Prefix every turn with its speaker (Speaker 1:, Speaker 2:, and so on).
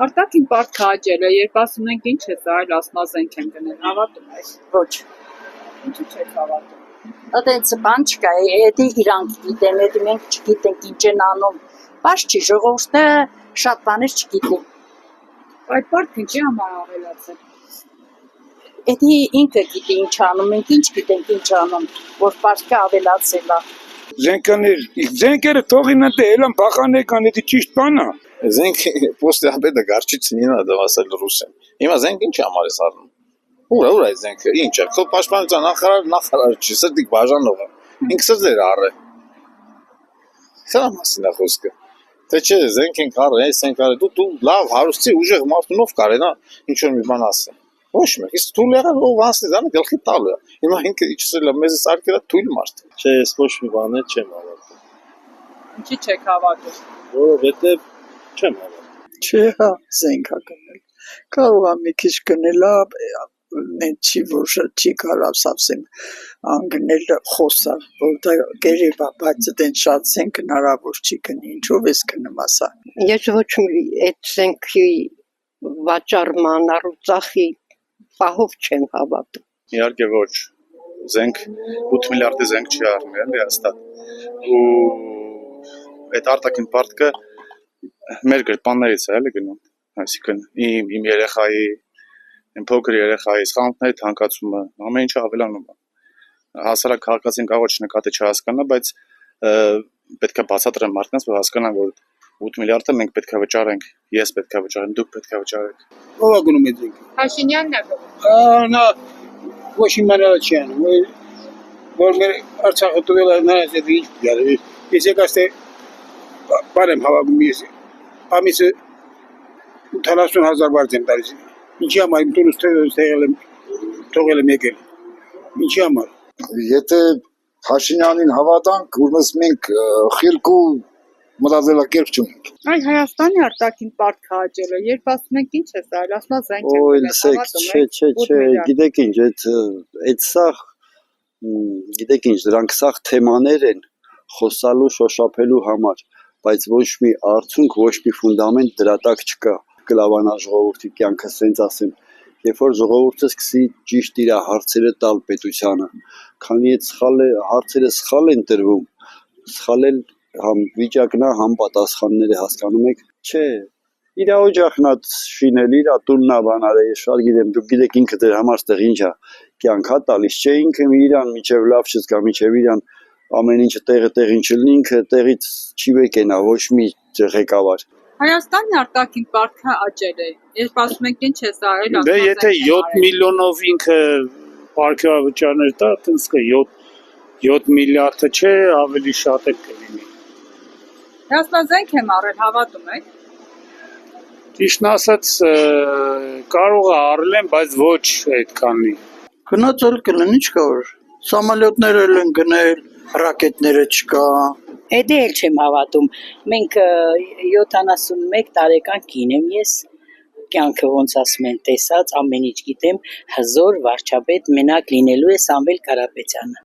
Speaker 1: Արտաքին պարտքը աճել է, երբ ասում ենք ինչ է սա, այլ ասում ա զենք են գնել, հավատում եք։
Speaker 2: Ոչ։
Speaker 1: Ինչի՞ չեք հավատում։
Speaker 2: Այդպես բան չկա, էդի իրանք գիտեն, էդի մենք չգիտենք ինչ են անում։ Բաց չի, ժողովուրդը շատ բաներ չգիտի։
Speaker 1: Այդ պարտքը ինչի համար ավելացել։
Speaker 2: Էդի ինքը գիտի ինչ անում, մենք ինչ գիտենք ինչ անում, որ պարտքը ավելացել է։
Speaker 3: Զենքերը թողին ընդ էլան բախանեկան, էդի ճիշտ բան է։
Speaker 4: Զենք после обеда горчицы не надо ասել ռուսեն։ Հիմա զենք ինչ համար է սարնում։ Ուր այդ զենքը, ինչ է։ Քո պաշտպանության նախարար չի, սրտիկ բաժանող է։ Ինքսը ձեր առը։ Սա մասին է խոսքը։ Թե չէ զենք են կարել, այս են կարել, դու լավ հարուստի ուժեղ մարդունով կարել, ինչ որ մի բան ասել։ Ոչ մեկ, իսկ թույլ եղավ ով ասի, դա գլխի տալու է։ Հիմա ինքը իջսել է մեզ սարքել է թույլ մարդ։
Speaker 5: Չէ, ես ոչ մի բան չեմ հավատում։
Speaker 1: Ինչի՞ չեք հավատում։
Speaker 5: Որովհետև չեմ հավատում։
Speaker 6: Չէ, հա, զենք է գնել։ Կարող է մի քիչ գնել, չի որ չի կարող սավսեմ անգնել խոսա, որ դա գերեբ է, բայց դեն շատ զենք հնարավոր չի գնի, ինչով ես գնում ասա։
Speaker 7: Ես ոչ մի այդ զենքի վաճառման առուծախի պահով չեմ հավատում։
Speaker 5: Իհարկե ոչ։ Զենք 8 միլիարդի զենք չի առնել, էլի հաստատ։ Ու այդ արտաքին պարտքը մեր գրպաններից է էլի գնում։ Այսինքն իմ երեխայի, իմ փոքր երեխայի սխալների թանկացումը, ամեն ինչը ավելանում է։ Հասարակ քաղաքացին կարող է չնկատի չհասկանա, բայց պետք է բացատրեմ մարդկանց, որ հասկանան, որ 8 միլիարդը մենք պետք է վճարենք, ես պետք է վճարեմ, դուք պետք է վճարեք։
Speaker 3: Ո՞վ է գնում այդ զենքը։
Speaker 1: Փաշինյանն է գնում։
Speaker 3: Նա ոչ իմանալը չի անում, որ մեր Արցախը տվել է նրանց այդ ինչ գալի։ Ես եկած թե բան եմ հավաքում ես։ Ամիսը 40,000 վարձ եմ տալիս։ Ինչի համար իմ տունս թողել եմ եկել։ Ինչի համար։
Speaker 8: Եթե Փաշինյանին հավատանք, ուրեմն մենք խելքու մտածելակերպ չունենք։
Speaker 1: Այ Հայաստանի արտաքին պարտքը աճել է, երբ ասում ենք ինչ է սա, այլ ասում ա զենք են գնել,
Speaker 5: Չէ, գիտեք ինչ, այդ սաղ, գիտեք ինչ, դրանք սաղ թեմաներ են խոսալու, շոշափելու համար, բայց ոչ մի արդյունք, ոչ մի ֆունդամենտ դրա տակ չկա։ Կլավանա ժողովրդի կյանքը, սենց ասեմ, երբ որ ժողովուրդը սկսի ճիշտ իր հարցերը տալ պետությանը, քանի այդ հարցերը սխալ են տրվում, սխալ են համ վիճակն է, համ պատասխանները հասկանում եք, չէ, իր օջախն է շինել, իր տունն է բանալ, ես շատ գիտեմ, դուք գիտեք ինքը դեր համար ստեղ ինչ է, կյանք է տալիս, չէ, ինքը իրան միջև լավ չզգա, միջև իրան ամեն ինչը տեղին չլինի, ինքը տեղից չի վեկենա, ոչ մի ղեկավար։
Speaker 1: Հայաստանի արտաքին պարտքը աճել է, երբ ասում ենք ինչ է սա, այլ
Speaker 5: Դե եթե 7 միլիոնով ինքը պարգևավճարներ տա, տենց կա 7 միլիարդը չէ, ավելի շատ է կլինի։
Speaker 1: Ռազմազենք եմ առել, հավատում եք։
Speaker 5: Ճիշտն ասած կարող է առել են, բայց ոչ այդքանի։
Speaker 6: Գնացել կլինի, ինչ կա որ։ Սամալյոտներ են գնել, ռակետները չկա։
Speaker 2: Էդի էլ չեմ հավատում։ Մենք 71 տարեկան կին եմ ես, կյանքը ոնց ասում են տեսած, ամեն ինչ գիտեմ, հզոր վարչապետ մենակ լինելու է Սամվել Կարապետյանը։